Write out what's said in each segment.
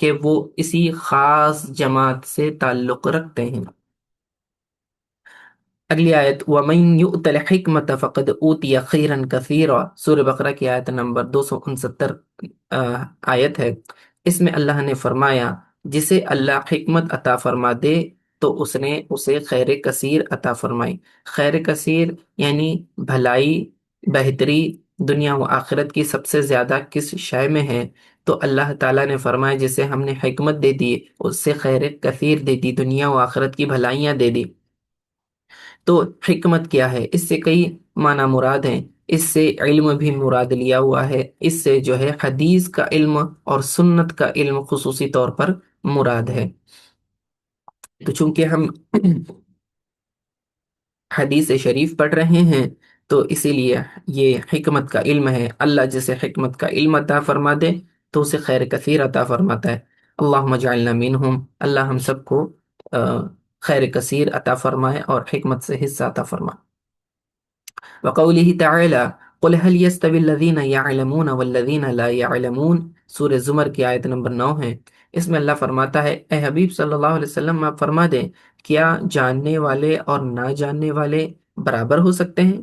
کہ وہ اسی خاص جماعت سے تعلق رکھتے ہیں۔ اگلی آیت وَمَن يُؤْتَ الْحِكْمَةَ فَقَدْ أُوتِيَ خَيْرًا كَثِيرًا، سورہ بقرہ کی آیت نمبر 269 آیت ہے۔ اس میں اللہ نے فرمایا جسے اللہ حکمت عطا فرما دے تو اس نے اسے خیر کثیر عطا فرمائی۔ خیر کثیر یعنی بھلائی، بہتری دنیا و آخرت کی سب سے زیادہ کس شے میں ہے؟ تو اللہ تعالیٰ نے فرمایا جسے ہم نے حکمت دے دی، اس سے خیر کثیر دے دی، دنیا و آخرت کی بھلائیاں دے دی۔ تو حکمت کیا ہے؟ اس سے کئی معنی مراد ہیں۔ اس سے علم بھی مراد لیا ہوا ہے، اس سے جو ہے حدیث کا علم اور سنت کا علم خصوصی طور پر مراد ہے۔ تو چونکہ ہم حدیث شریف پڑھ رہے ہیں تو اسی لیے یہ حکمت کا علم ہے۔ اللہ جسے حکمت کا علم عطا فرما دے تو اسے خیر کثیر عطا فرماتا ہے۔ اللہم اجعلنا منہم، اللہ ہم سب کو خیر کثیر عطا فرمائے اور حکمت سے حصہ عطا فرمائے۔ وقوله تعالی قل هل يستوي الذين يعلمون والذين لا يعلمون، سورہ زمر کی آیت نمبر 9 ہے۔ اس میں اللہ فرماتا ہے اے حبیب صلی اللہ علیہ وسلم آپ فرما دیں کیا جاننے والے اور نہ جاننے والے برابر ہو سکتے ہیں؟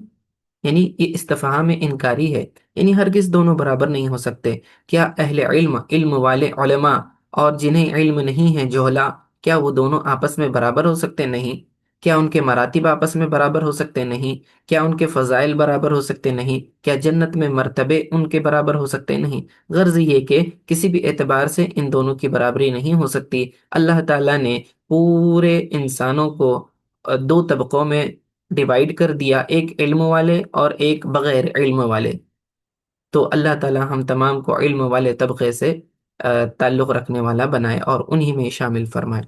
یعنی یہ استفہام انکاری ہے، یعنی ہرگز دونوں برابر نہیں ہو سکتے۔ کیا اہل علم، علم والے علماء اور جنہیں علم نہیں ہے جہلا، کیا وہ دونوں آپس میں برابر ہو سکتے؟ نہیں۔ کیا ان کے مراتب آپس میں برابر ہو سکتے؟ نہیں۔ کیا ان کے فضائل برابر ہو سکتے؟ نہیں۔ کیا جنت میں مرتبے ان کے برابر ہو سکتے؟ نہیں۔ غرض یہ کہ کسی بھی اعتبار سے ان دونوں کی برابری نہیں ہو سکتی۔ اللہ تعالیٰ نے پورے انسانوں کو دو طبقوں میں ڈیوائیڈ کر دیا، ایک علم والے اور ایک بغیر علم والے۔ تو اللہ تعالیٰ ہم تمام کو علم والے طبقے سے تعلق رکھنے والا بنائے اور انہی میں شامل فرمائے۔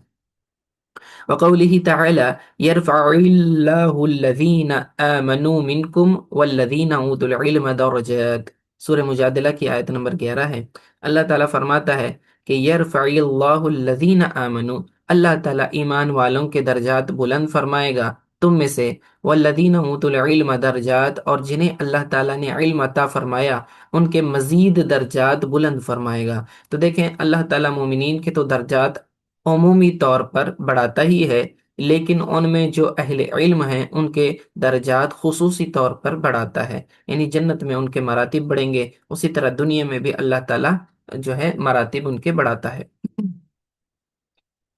وقوله تعالى يرفع الله الذين آمنوا منكم والذين اوتوا العلم درجات، سورہ مجادلہ کی آیت نمبر 11 ہے۔ اللہ تعالیٰ فرماتا ہے کہ یرفع اللہ الذین آمنوا، اللہ تعالیٰ ایمان والوں کے درجات بلند فرمائے گا تم میں سے، والذین اوتوا العلم درجات، اور جنہیں اللہ تعالیٰ نے علم عطا فرمایا ان کے مزید درجات بلند فرمائے گا۔ تو دیکھیں اللہ تعالیٰ مومنین کے تو درجات عمومی طور پر بڑھاتا ہی ہے، لیکن ان میں جو اہل علم ہیں ان کے درجات خصوصی طور پر بڑھاتا ہے، یعنی جنت میں ان کے مراتب بڑھیں گے، اسی طرح دنیا میں بھی اللہ تعالیٰ جو ہے مراتب ان کے بڑھاتا ہے۔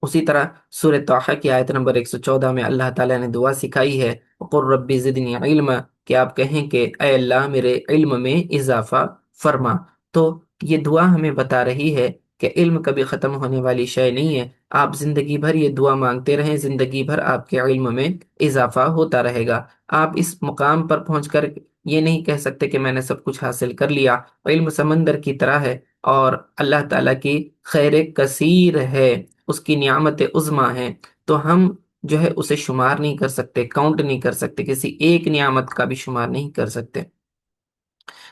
اسی طرح سورہ طٰہٰ کی آیت نمبر 114 میں اللہ تعالیٰ نے دعا سکھائی ہے وَقُلْ رَبِّ زِدْنِي عِلْمًا، کہ آپ کہیں کہ اے اللہ میرے علم میں اضافہ فرما۔ تو یہ دعا ہمیں بتا رہی ہے کہ علم کبھی ختم ہونے والی شے نہیں ہے، آپ زندگی بھر یہ دعا مانگتے رہیں، زندگی بھر آپ کے علم میں اضافہ ہوتا رہے گا۔ آپ اس مقام پر پہنچ کر یہ نہیں کہہ سکتے کہ میں نے سب کچھ حاصل کر لیا۔ علم سمندر کی طرح ہے اور اللہ تعالیٰ کی خیر کثیر ہے، اس کی نعمت عظمیٰ ہے، تو ہم جو ہے اسے شمار نہیں کر سکتے، کاؤنٹ نہیں کر سکتے، کسی ایک نعمت کا بھی شمار نہیں کر سکتے۔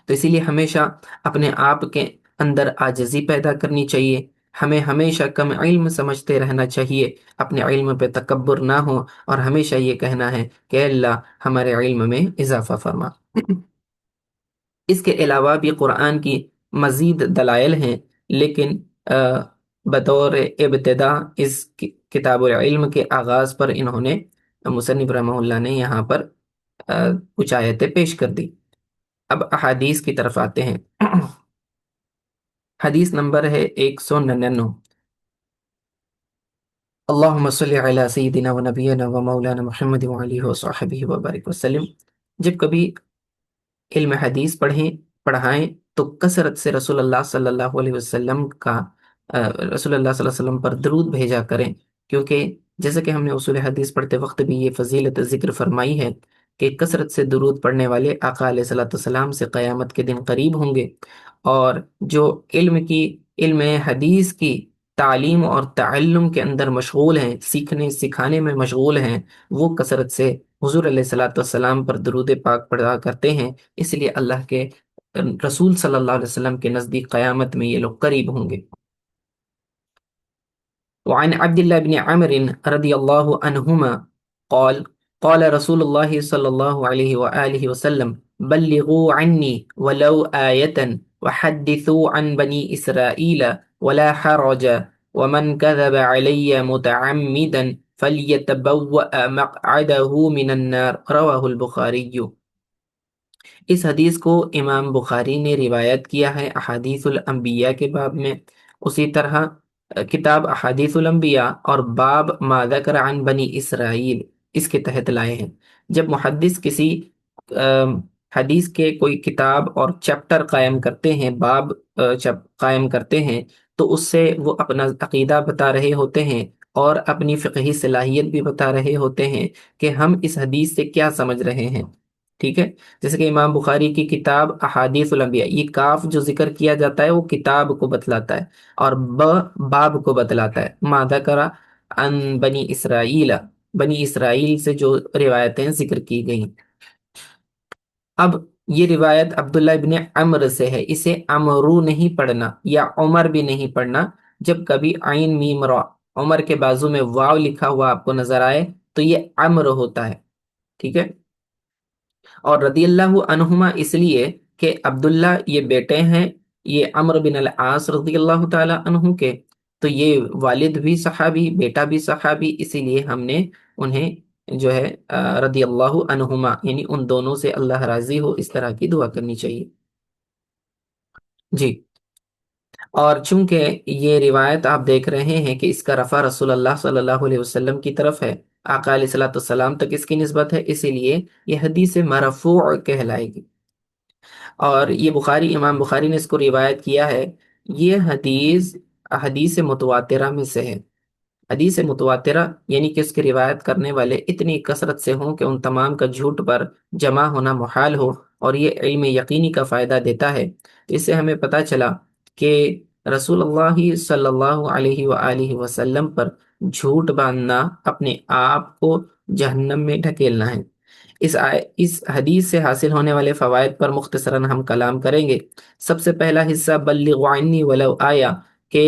تو اسی لیے ہمیشہ اپنے آپ کے اندر عاجزی پیدا کرنی چاہیے، ہمیں ہمیشہ کم علم سمجھتے رہنا چاہیے، اپنے علم پہ تکبر نہ ہو، اور ہمیشہ یہ کہنا ہے کہ اللہ ہمارے علم میں اضافہ فرما۔ اس کے علاوہ بھی قرآن کی مزید دلائل ہیں، لیکن بطور ابتدا اس کتاب العلم کے آغاز پر انہوں نے مصنف رحمہ اللہ نے یہاں پر کچھ آیتیں پیش کر دی۔ اب احادیث کی طرف آتے ہیں۔ حدیث نمبر ہے 199۔ اللہم صلی علی سیدنا و نبینا و مولانا محمد و علیہ و صحبہ وبارک وسلم۔ جب کبھی علم حدیث پڑھائیں تو کثرت سے رسول اللہ صلی اللہ علیہ وسلم کا رسول اللہ صلی اللہ علیہ وسلم پر درود بھیجا کریں، کیونکہ جیسا کہ ہم نے اصول حدیث پڑھتے وقت بھی یہ فضیلت ذکر فرمائی ہے کہ کثرت سے درود پڑھنے والے آقا علیہ الصلوۃ والسلام سے قیامت کے دن قریب ہوں گے، اور جو علم حدیث کی تعلیم اور تعلم کے اندر مشغول ہیں، سیکھنے سکھانے میں مشغول ہیں، وہ کثرت سے حضور علیہ الصلوۃ والسلام پر درود پاک پڑھا کرتے ہیں، اس لیے اللہ کے رسول صلی اللہ علیہ وسلم کے نزدیک قیامت میں یہ لوگ قریب ہوں گے۔ وعن عبد الله بن عمرو رضي الله عنهما قال قال رسول الله صلى الله عليه وآله وسلم بلغوا عني ولو آية وحدثوا عن بني إسرائيل ولا حرج ومن كذب علي متعمدا فليتبوأ مقعده من النار رواہ البخاری۔ اس حدیث کو امام بخاری نے روایت کیا ہے احادیث الانبیاء کے باب میں، اسی طرح کتاب احادیث الانبیاء اور باب ما ذکر عن بنی اسرائیل اس کے تحت لائے ہیں۔ جب محدث کسی حدیث کے کوئی کتاب اور چیپٹر قائم کرتے ہیں، باب قائم کرتے ہیں، تو اس سے وہ اپنا عقیدہ بتا رہے ہوتے ہیں اور اپنی فقہی صلاحیت بھی بتا رہے ہوتے ہیں کہ ہم اس حدیث سے کیا سمجھ رہے ہیں۔ ٹھیک ہے، جیسے کہ امام بخاری کی کتاب احادیث الانبیاء، یہ کاف جو ذکر کیا جاتا ہے وہ کتاب کو بتلاتا ہے، اور باب کو بتلاتا ہے۔ ما ذکر عن بنی اسرائیل، بنی اسرائیل سے جو روایتیں ذکر کی گئیں۔ اب یہ روایت عبداللہ ابن عمر سے ہے، اسے عمرو نہیں پڑھنا یا عمر بھی نہیں پڑھنا۔ جب کبھی عین میم را عمر کے بازو میں واو لکھا ہوا آپ کو نظر آئے تو یہ عمر ہوتا ہے۔ ٹھیک ہے، اور رضی اللہ عنہما اس لیے کہ عبداللہ یہ بیٹے ہیں یہ عمرو بن العاص رضی اللہ تعالی عنہ کے، تو یہ والد بھی صحابی بیٹا بھی صحابی، اسی لیے ہم نے انہیں جو ہے رضی اللہ عنہما یعنی ان دونوں سے اللہ راضی ہو اس طرح کی دعا کرنی چاہیے۔ جی، اور چونکہ یہ روایت آپ دیکھ رہے ہیں کہ اس کا رفع رسول اللہ صلی اللہ علیہ وسلم کی طرف ہے، آقا علیہ الصلوۃ والسلام تک اس کی نسبت ہے، اسی لیے یہ حدیث مرفوع کہلائے گی۔ اور یہ امام بخاری نے اس کو روایت کیا ہے۔ یہ حدیث حدیث متواترہ میں سے ہے۔ حدیث متواترہ یعنی کہ اس کی روایت کرنے والے اتنی کثرت سے ہوں کہ ان تمام کا جھوٹ پر جمع ہونا محال ہو، اور یہ علم یقینی کا فائدہ دیتا ہے۔ اس سے ہمیں پتہ چلا کہ رسول اللہ صلی اللہ علیہ وآلہ وسلم پر جھوٹ باندھنا اپنے آپ کو جہنم میں ڈھکیلنا ہے۔ اس حدیث سے حاصل ہونے والے فوائد پر مختصراً ہم کلام کریں گے۔ سب سے پہلا حصہ بلغوا عنی ولو آیا، کہ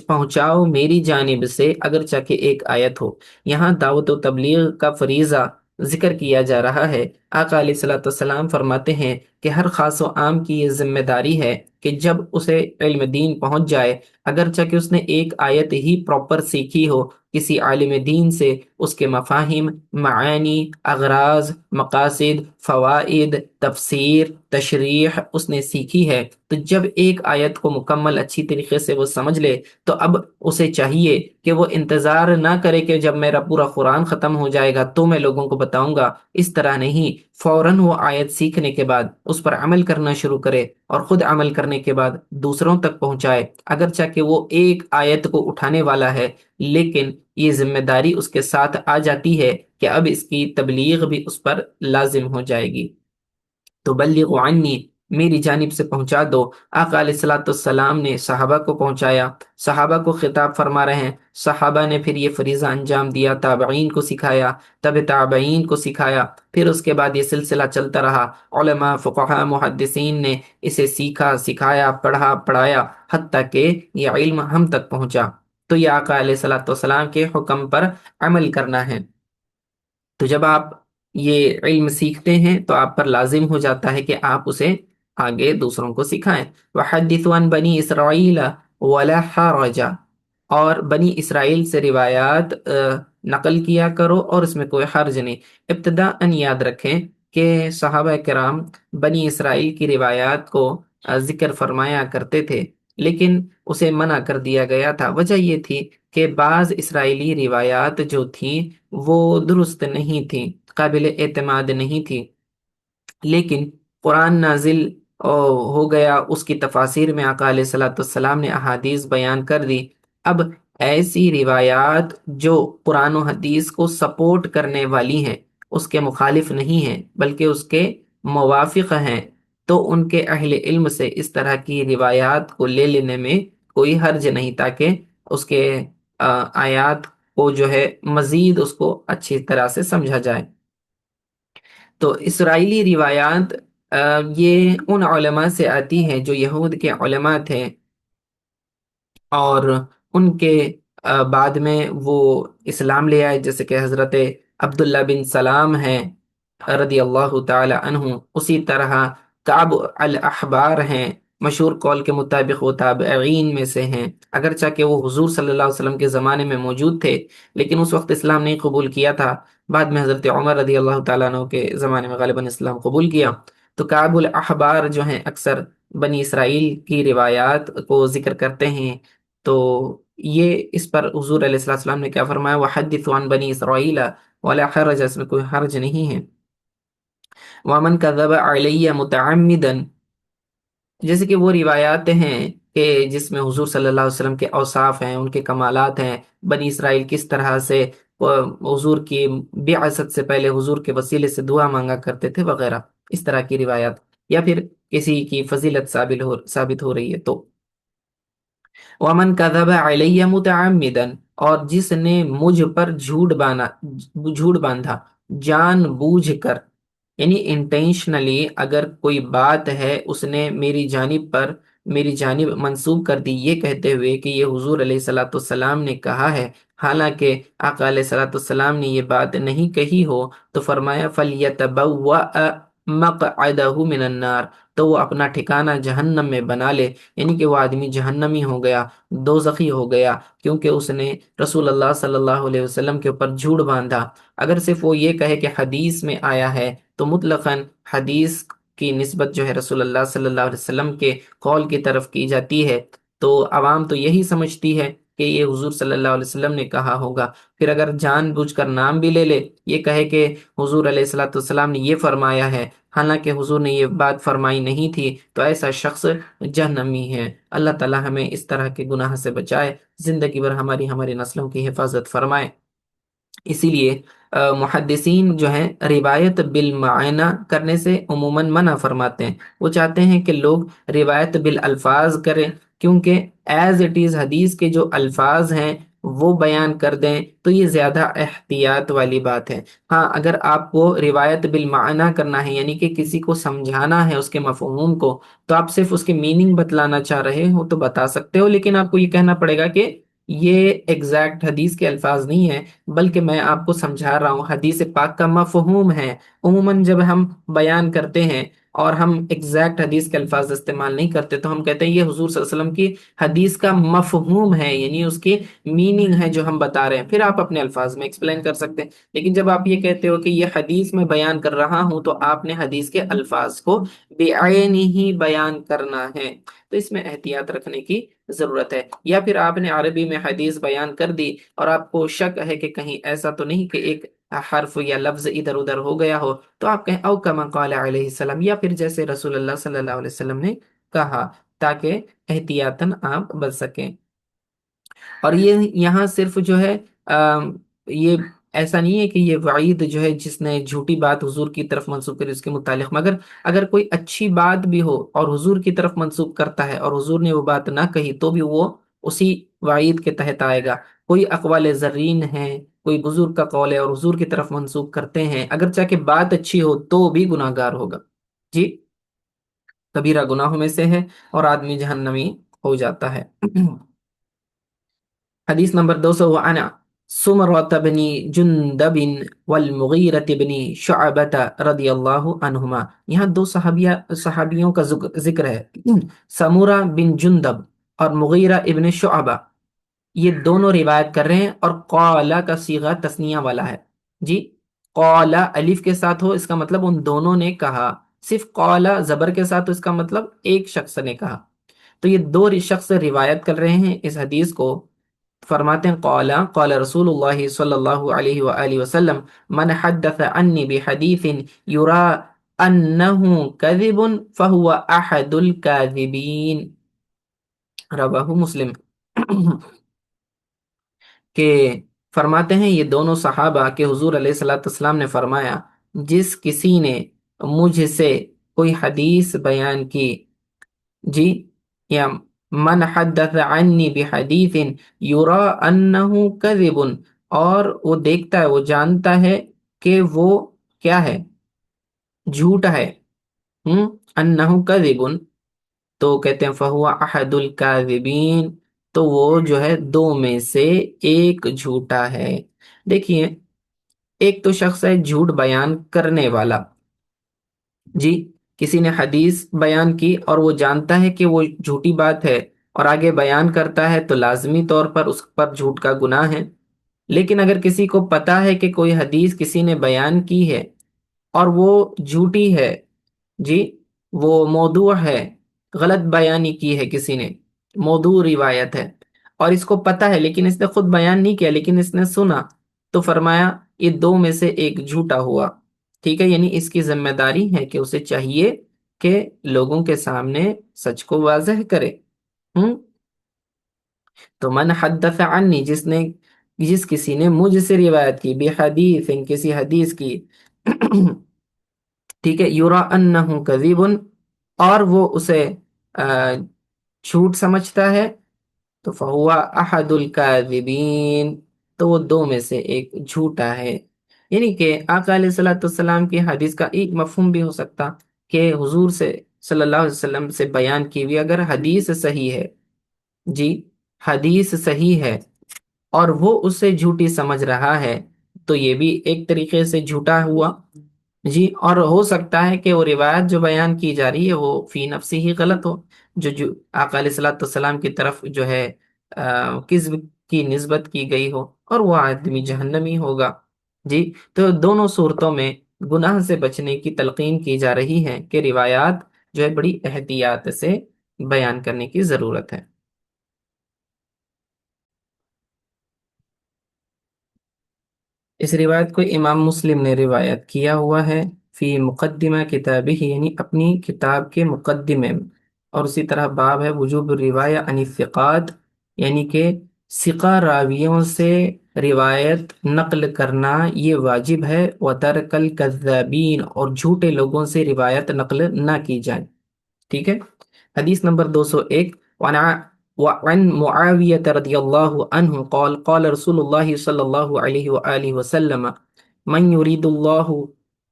پہنچاؤ میری جانب سے اگرچہ کہ ایک آیت ہو۔ یہاں دعوت و تبلیغ کا فریضہ ذکر کیا جا رہا ہے۔ آقا علیہ الصلوۃ والسلام فرماتے ہیں کہ ہر خاص و عام کی یہ ذمہ داری ہے کہ جب اسے علم دین پہنچ جائے، اگرچہ کہ اس نے ایک آیت ہی پراپر سیکھی ہو، کسی عالم دین سے اس کے مفاہیم، معانی، اغراض، مقاصد، فوائد، تفسیر، تشریح اس نے سیکھی ہے، تو جب ایک آیت کو مکمل اچھی طریقے سے وہ سمجھ لے تو اب اسے چاہیے کہ وہ انتظار نہ کرے کہ جب میرا پورا قرآن ختم ہو جائے گا تو میں لوگوں کو بتاؤں گا۔ اس طرح نہیں، فوراً وہ آیت سیکھنے کے بعد اس پر عمل کرنا شروع کرے، اور خود عمل کرنے کے بعد دوسروں تک پہنچائے۔ اگرچہ کہ وہ ایک آیت کو اٹھانے والا ہے، لیکن یہ ذمہ داری اس کے ساتھ آ جاتی ہے کہ اب اس کی تبلیغ بھی اس پر لازم ہو جائے گی۔ تو بلغوا عنی، میری جانب سے پہنچا دو۔ آقا علیہ الصلوۃ والسلام نے صحابہ کو پہنچایا، صحابہ کو خطاب فرما رہے ہیں، صحابہ نے پھر یہ فریضہ انجام دیا، تابعین کو سکھایا، تب تابعین کو سکھایا، پھر اس کے بعد یہ سلسلہ چلتا رہا۔ علماء، فقہاء، محدثین نے اسے سیکھا، سکھایا، پڑھا، پڑھایا، حتیٰ کہ یہ علم ہم تک پہنچا۔ تو یہ آقا علیہ الصلوۃ والسلام کے حکم پر عمل کرنا ہے۔ تو جب آپ یہ علم سیکھتے ہیں تو آپ پر لازم ہو جاتا ہے کہ آپ اسے آگے دوسروں کو سکھائیں۔ وَحَدِّثُوا عَن بَنِي إِسْرَائِيلَ وَلَا حَرَجَ، اور بنی اسرائیل سے روایات نقل کیا کرو اور اس میں کوئی حرج نہیں۔ ابتداءً یاد رکھیں کہ صحابہ کرام بنی اسرائیل کی روایات کو ذکر فرمایا کرتے تھے، لیکن اسے منع کر دیا گیا تھا۔ وجہ یہ تھی کہ بعض اسرائیلی روایات جو تھیں وہ درست نہیں تھیں، قابل اعتماد نہیں تھی، لیکن قرآن نازل ہو گیا، اس کی تفاسیر میں آقا علیہ الصلوۃ والسلام نے احادیث بیان کر دی۔ اب ایسی روایات جو قرآن و حدیث کو سپورٹ کرنے والی ہیں، اس کے مخالف نہیں ہیں بلکہ اس کے موافق ہیں، تو ان کے اہل علم سے اس طرح کی روایات کو لے لینے میں کوئی حرج نہیں، تاکہ اس کے آیات کو جو ہے مزید اس کو اچھی طرح سے سمجھا جائے۔ تو اسرائیلی روایات یہ ان علماء سے آتی ہیں جو یہود کے علماء تھے، اور ان کے بعد میں وہ اسلام لے آئے، جیسے کہ حضرت عبداللہ بن سلام ہیں، رضی اللہ تعالی عنہ، اسی طرح کعب الاحبار ہیں، مشہور قول کے مطابق وہ تابعین میں سے ہیں، اگرچہ کہ وہ حضور صلی اللہ علیہ وسلم کے زمانے میں موجود تھے لیکن اس وقت اسلام نہیں قبول کیا تھا، بعد میں حضرت عمر رضی اللہ تعالیٰ عنہ کے زمانے میں غالباً اسلام قبول کیا۔ تو کعب الاحبار جو ہیں اکثر بنی اسرائیل کی روایات کو ذکر کرتے ہیں، تو یہ اس پر حضور علیہ السلام نے کیا فرمایا، وَحَدِّثُ عَن بنی اسرائیل ولا حرج، اس میں کوئی حرج نہیں ہے۔ وَمَنْ كَذَبَ عَلَيَّ مُتَعَمِّدًا، جیسے کہ وہ روایات ہیں کہ جس میں حضور صلی اللہ علیہ وسلم کے اوصاف ہیں، ان کے کمالات ہیں، بنی اسرائیل کس طرح سے حضور کی بعثت سے پہلے حضور کے وسیلے سے دعا مانگا کرتے تھے وغیرہ، اس طرح کی روایات، یا پھر کسی کی فضیلت ثابت ہو رہی ہے تو ومن کذب علیہ متعمدا، اور جس نے مجھ پر جھوٹ باندھا جان بوجھ کر، یعنی انٹینشنلی اگر کوئی بات ہے اس نے میری جانب منسوب کر دی یہ کہتے ہوئے کہ یہ حضور علیہ الصلوۃ والسلام نے کہا ہے، حالانکہ آقا علیہ الصلوۃ والسلام نے یہ بات نہیں کہی ہو، تو فرمایا فَلْيَتَبَوَّأْ مَقْعَدَهُ مِنَ النَّارِ، تو وہ اپنا ٹھکانہ جہنم میں بنا لے، یعنی کہ وہ آدمی جہنمی ہو گیا، دوزخی ہو گیا، کیونکہ اس نے رسول اللہ صلی اللہ علیہ وسلم کے اوپر جھوٹ باندھا۔ اگر صرف وہ یہ کہے کہ حدیث میں آیا ہے تو مطلقاً حدیث کی نسبت جو ہے رسول اللہ صلی اللہ علیہ وسلم کے قول کی طرف کی جاتی ہے، تو عوام تو یہی سمجھتی ہے کہ یہ حضور صلی اللہ علیہ وسلم نے کہا ہوگا۔ پھر اگر جان بوجھ کر نام بھی لے لے، یہ کہے کہ حضور علیہ الصلوۃ والسلام نے یہ فرمایا ہے، حالانکہ حضور نے یہ بات فرمائی نہیں تھی، تو ایسا شخص جہنمی ہے۔ اللہ تعالی ہمیں اس طرح کے گناہ سے بچائے، زندگی بھر ہماری نسلوں کی حفاظت فرمائے۔ اسی لیے محدثین جو ہیں روایت بالمعنی کرنے سے عموماً منع فرماتے ہیں، وہ چاہتے ہیں کہ لوگ روایت بالالفاظ کریں، کیونکہ ایز اٹ از حدیث کے جو الفاظ ہیں وہ بیان کر دیں تو یہ زیادہ احتیاط والی بات ہے۔ ہاں، اگر آپ کو روایت بالمعنی کرنا ہے، یعنی کہ کسی کو سمجھانا ہے اس کے مفہوم کو، تو آپ صرف اس کے میننگ بتلانا چاہ رہے ہو تو بتا سکتے ہو، لیکن آپ کو یہ کہنا پڑے گا کہ یہ ایگزیکٹ حدیث کے الفاظ نہیں ہیں، بلکہ میں آپ کو سمجھا رہا ہوں حدیث پاک کا مفہوم ہے۔ عموماً جب ہم بیان کرتے ہیں اور ہم ایگزیکٹ حدیث کے الفاظ استعمال نہیں کرتے تو ہم کہتے ہیں یہ حضور صلی اللہ علیہ وسلم کی حدیث کا مفہوم ہے، یعنی اس کی میننگ ہے جو ہم بتا رہے ہیں، پھر آپ اپنے الفاظ میں ایکسپلین کر سکتے ہیں۔ لیکن جب آپ یہ کہتے ہو کہ یہ حدیث میں بیان کر رہا ہوں، تو آپ نے حدیث کے الفاظ کو بعین ہی بیان کرنا ہے، تو اس میں احتیاط رکھنے کی ضرورت ہے۔ یا پھر آپ نے عربی میں حدیث بیان کر دی اور آپ کو شک ہے کہ کہیں ایسا تو نہیں کہ ایک حرف یا لفظ ادھر ادھر ہو گیا ہو، تو آپ کہیں او کما قال علیہ السلام، یا پھر جیسے رسول اللہ صلی اللہ علیہ وسلم نے کہا، تاکہ احتیاطاً آپ بچ سکیں۔ اور یہ یہاں صرف جو ہے یہ ایسا نہیں ہے کہ یہ وعید جو ہے جس نے جھوٹی بات حضور کی طرف منسوب کری اس کے متعلق، مگر اگر کوئی اچھی بات بھی ہو اور حضور کی طرف منسوب کرتا ہے اور حضور نے وہ بات نہ کہی تو بھی وہ اسی وعید کے تحت آئے گا۔ کوئی اقوال زرین ہے، کوئی بزرگ کا قول ہے اور حضور کی طرف منسوب کرتے ہیں، اگرچہ کہ بات اچھی ہو تو بھی گناہ گار ہوگا۔ جی، کبیرہ گناہوں میں سے ہے اور آدمی جہنمی ہو جاتا ہے۔ حدیث نمبر 200، وعن سمرة بن جندب والمغیرة بن شعبة رضی اللہ عنہما، یہاں دو صحابیوں کا ذکر ہے، سمورہ بن جندب اور مغیرہ ابن شعبہ، یہ دونوں روایت کر رہے ہیں، اور قال کا صیغہ تثنیہ والا ہے۔ جی، قال الف کے ساتھ ہو اس کا مطلب ان دونوں نے کہا، صرف قال زبر کے ساتھ ہو اس کا مطلب ایک شخص نے کہا۔ تو یہ دو شخص روایت کر رہے ہیں اس حدیث کو، فرماتے ہیں قال قال رسول اللہ صلی اللہ علیہ وآلہ وسلم من حدث عنی بحدیث یرا انہ کذب فہو احد الکاذبین، رواہ مسلم۔ کہ فرماتے ہیں یہ دونوں صحابہ کہ حضور علیہ الصلوۃ والسلام نے فرمایا، جس کسی نے مجھ سے کوئی حدیث بیان کی، جی، یا من حدث عنی بحدیث یرا انہ کذب، اور وہ دیکھتا ہے، وہ جانتا ہے کہ وہ کیا ہے، جھوٹ ہے، انہ کذب، تو کہتے ہیں فہو احد الکاذبین، تو وہ جو ہے دو میں سے ایک جھوٹا ہے۔ دیکھیے، ایک تو شخص ہے جھوٹ بیان کرنے والا، جی، کسی نے حدیث بیان کی اور وہ جانتا ہے کہ وہ جھوٹی بات ہے اور آگے بیان کرتا ہے تو لازمی طور پر اس پر جھوٹ کا گناہ ہے۔ لیکن اگر کسی کو پتا ہے کہ کوئی حدیث کسی نے بیان کی ہے اور وہ جھوٹی ہے، جی، وہ موضوع ہے، غلط بیانی کی ہے کسی نے، موضوع روایت ہے، اور اس کو پتا ہے لیکن اس نے خود بیان نہیں کیا لیکن اس نے سنا، تو فرمایا یہ دو میں سے ایک جھوٹا ہوا، ٹھیک ہے؟ یعنی اس کی ذمہ داری ہے کہ اسے چاہیے کہ لوگوں کے سامنے سچ کو واضح کرے۔ ہوں تو من حدث عنی، جس کسی نے مجھ سے روایت کی، بحدیث، کسی حدیث کی، ٹھیک ہے، یرا انہ کذب، اور وہ اسے آ، جھوٹ سمجھتا ہے، تو فہو احد الکاذبین، تو وہ دو میں سے ایک جھوٹا ہے۔ یعنی کہ آقا علیہ الصلوۃ والسلام کی حدیث کا ایک مفہوم بھی ہو سکتا کہ حضور سے صلی اللہ علیہ وسلم سے بیان کی ہوئی اگر حدیث صحیح ہے، جی، حدیث صحیح ہے اور وہ اسے جھوٹی سمجھ رہا ہے، تو یہ بھی ایک طریقے سے جھوٹا ہوا، جی۔ اور ہو سکتا ہے کہ وہ روایت جو بیان کی جا رہی ہے وہ فی نفسی ہی غلط ہو، جو آقا علیہ الصلوۃ والسلام کی طرف جو ہے کذب کی نسبت کی گئی ہو، اور وہ آدمی جہنمی ہوگا، جی۔ تو دونوں صورتوں میں گناہ سے بچنے کی تلقین کی جا رہی ہے کہ روایات جو ہے بڑی احتیاط سے بیان کرنے کی ضرورت ہے۔ اس روایت کو امام مسلم نے روایت کیا ہوا ہے، فی مقدمہ کتابہ، یعنی اپنی کتاب کے مقدمے میں، اور اسی طرح باب ہے وجوب الروایہ عن الثقات، یعنی کہ ثقہ راویوں سے روایت نقل کرنا یہ واجب ہے، وترک الکذابین، اور جھوٹے لوگوں سے روایت نقل نہ کی جائے، ٹھیک ہے؟ حدیث نمبر 201، وعن معاویة رضی اللہ عنہ قال قال رسول اللہ صلی اللہ علیہ وآلہ وسلم من يريد الله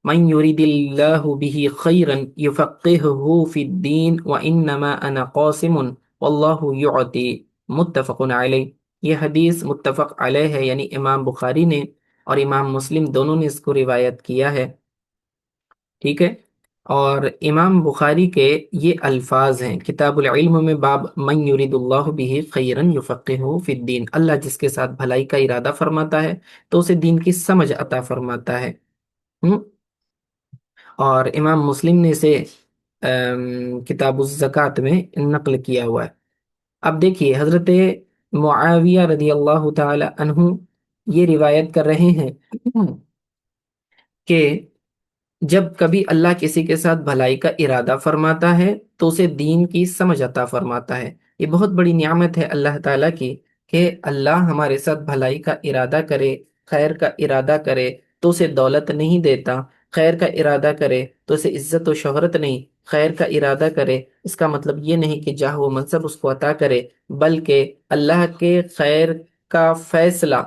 من يريد الله به خيرا يفقهه في الدين وإنما أنا قاسم والله يعطي، متفق علیہ۔ یہ حدیث متفق علیہ ہے، یعنی امام بخاری نے اور امام مسلم دونوں نے اس کو روایت کیا ہے، ٹھیک ہے؟ اور امام بخاری کے یہ الفاظ ہیں کتاب العلم میں، باب من یرید اللہ بہ خیرا یفقہہ فی الدین، اللہ جس کے ساتھ بھلائی کا ارادہ فرماتا ہے تو اسے دین کی سمجھ عطا فرماتا ہے۔ ہم؟ اور امام مسلم نے اسے کتاب الزکوٰۃ میں نقل کیا ہوا ہے۔ اب دیکھیے، حضرت معاویہ رضی اللہ تعالی عنہ یہ روایت کر رہے ہیں کہ جب کبھی اللہ کسی کے ساتھ بھلائی کا ارادہ فرماتا ہے تو اسے دین کی سمجھ عطا فرماتا ہے۔ یہ بہت بڑی نعمت ہے اللہ تعالیٰ کی کہ اللہ ہمارے ساتھ بھلائی کا ارادہ کرے، خیر کا ارادہ کرے تو اسے دولت نہیں دیتا، خیر کا ارادہ کرے تو اسے عزت و شہرت نہیں، خیر کا ارادہ کرے اس کا مطلب یہ نہیں کہ جاہ و منصب اس کو عطا کرے، بلکہ اللہ کے خیر کا فیصلہ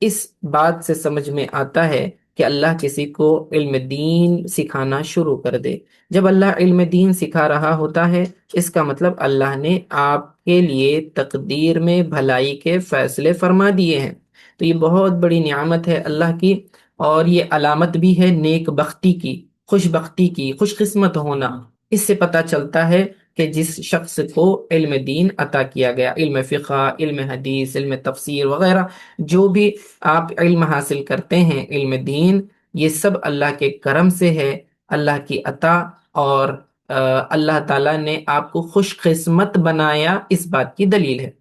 اس بات سے سمجھ میں آتا ہے کہ اللہ کسی کو علم دین سکھانا شروع کر دے۔ جب اللہ علم دین سکھا رہا ہوتا ہے اس کا مطلب اللہ نے آپ کے لیے تقدیر میں بھلائی کے فیصلے فرما دیے ہیں، تو یہ بہت بڑی نعمت ہے اللہ کی، اور یہ علامت بھی ہے نیک بختی کی، خوش بختی کی، خوش قسمت ہونا۔ اس سے پتہ چلتا ہے کہ جس شخص کو علم دین عطا کیا گیا، علم فقہ، علم حدیث، علم تفسیر وغیرہ، جو بھی آپ علم حاصل کرتے ہیں علم دین، یہ سب اللہ کے کرم سے ہے، اللہ کی عطا، اور اللہ تعالیٰ نے آپ کو خوش قسمت بنایا، اس بات کی دلیل ہے۔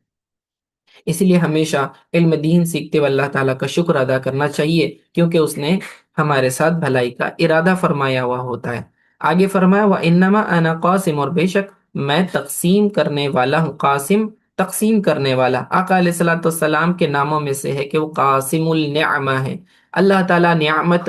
اس لیے ہمیشہ علم دین سیکھتے ہوئے اللہ تعالیٰ کا شکر ادا کرنا چاہیے، کیونکہ اس نے ہمارے ساتھ بھلائی کا ارادہ فرمایا ہوا ہوتا ہے۔ آگے فرمایا وَإِنَّمَا أَنَا قَاسِمٌ، اور بے شک میں تقسیم کرنے والا ہوں، قاسم تقسیم کرنے والا، آقا علیہ الصلوۃ والسلام کے ناموں میں سے ہے کہ وہ قاسم النعمہ ہے، اللہ تعالیٰ نعمت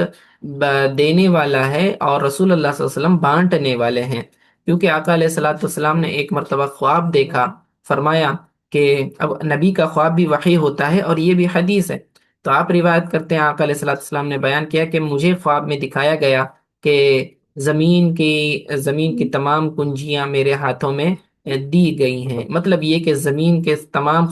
دینے والا ہے، اور رسول اللہ صلی اللہ علیہ وسلم بانٹنے والے ہیں، کیونکہ آقا علیہ الصلوۃ والسلام نے ایک مرتبہ خواب دیکھا، فرمایا کہ اب نبی کا خواب بھی وحی ہوتا ہے اور یہ بھی حدیث ہے، تو آپ روایت کرتے ہیں آقا علیہ الصلوۃ والسلام نے بیان کیا کہ مجھے خواب میں دکھایا گیا کہ زمین کی تمام کنجیاں میرے ہاتھوں میں دی گئی ہیں۔ مطلب یہ کہ زمین کے تمام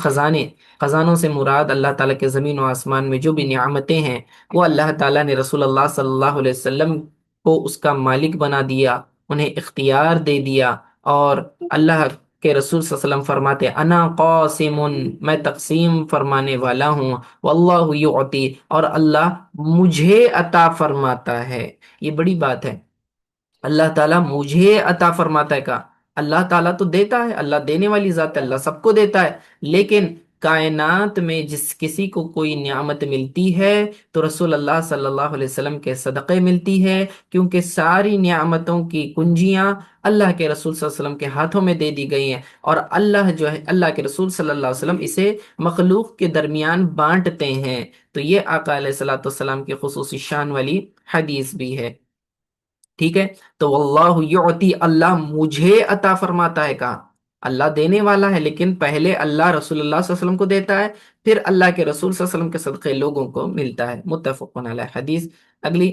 خزانوں سے مراد اللہ تعالیٰ کے زمین و آسمان میں جو بھی نعمتیں ہیں، وہ اللہ تعالیٰ نے رسول اللہ صلی اللہ علیہ وسلم کو اس کا مالک بنا دیا، انہیں اختیار دے دیا۔ اور اللہ کے رسول صلی اللہ علیہ وسلم فرماتے انا قاسم، میں تقسیم فرمانے والا ہوں، واللہ یعطی، اور اللہ مجھے عطا فرماتا ہے۔ یہ بڑی بات ہے، اللہ تعالیٰ مجھے عطا فرماتا ہے کا۔ اللہ تعالیٰ تو دیتا ہے، اللہ دینے والی ذات ہے، اللہ سب کو دیتا ہے، لیکن کائنات میں جس کسی کو کوئی نعمت ملتی ہے تو رسول اللہ صلی اللہ علیہ وسلم کے صدقے ملتی ہے، کیونکہ ساری نعمتوں کی کنجیاں اللہ کے رسول صلی اللہ علیہ وسلم کے ہاتھوں میں دے دی گئی ہیں، اور اللہ جو ہے، اللہ کے رسول صلی اللہ علیہ وسلم اسے مخلوق کے درمیان بانٹتے ہیں۔ تو یہ آقا علیہ الصلوۃ والسلام کی خصوصی شان والی حدیث بھی ہے۔ ٹھیک ہے، تو واللہ یعطی، اللہ مجھے عطا فرماتا ہے کہا۔ اللہ دینے والا ہے، لیکن پہلے اللہ رسول اللہ صلی اللہ علیہ وسلم کو دیتا ہے، پھر اللہ کے رسول صلی اللہ علیہ وسلم کے صدقے لوگوں کو ملتا ہے۔ متفق علیہ حدیث۔ اگلی،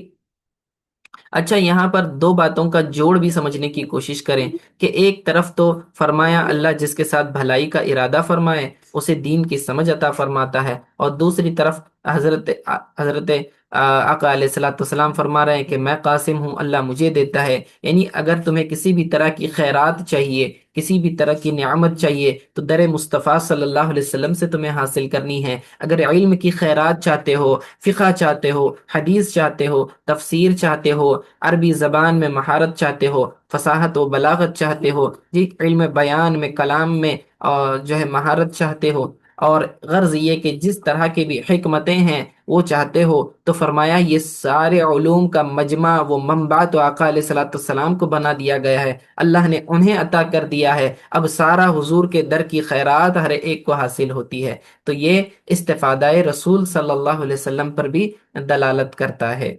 اچھا یہاں پر دو باتوں کا جوڑ بھی سمجھنے کی کوشش کریں کہ ایک طرف تو فرمایا اللہ جس کے ساتھ بھلائی کا ارادہ فرمائے اسے دین کی سمجھ عطا فرماتا ہے، اور دوسری طرف حضرت آقا علیہ الصلوۃ والسلام فرما رہے ہیں کہ میں قاسم ہوں، اللہ مجھے دیتا ہے۔ یعنی اگر تمہیں کسی بھی طرح کی خیرات چاہیے، کسی بھی طرح کی نعمت چاہیے تو در مصطفیٰ صلی اللہ علیہ وسلم سے تمہیں حاصل کرنی ہے۔ اگر علم کی خیرات چاہتے ہو، فقہ چاہتے ہو، حدیث چاہتے ہو، تفسیر چاہتے ہو، عربی زبان میں مہارت چاہتے ہو، فصاحت و بلاغت چاہتے ہو، جی علم بیان میں، کلام میں اور جو ہے مہارت چاہتے ہو، اور غرض یہ کہ جس طرح کی بھی حکمتیں ہیں وہ چاہتے ہو، تو فرمایا یہ سارے علوم کا مجمع، وہ منبع تو آقا علیہ الصلوۃ والسلام کو بنا دیا گیا ہے، اللہ نے انہیں عطا کر دیا ہے۔ اب سارا حضور کے در کی خیرات ہر ایک کو حاصل ہوتی ہے۔ تو یہ استفادہ رسول صلی اللہ علیہ وسلم پر بھی دلالت کرتا ہے۔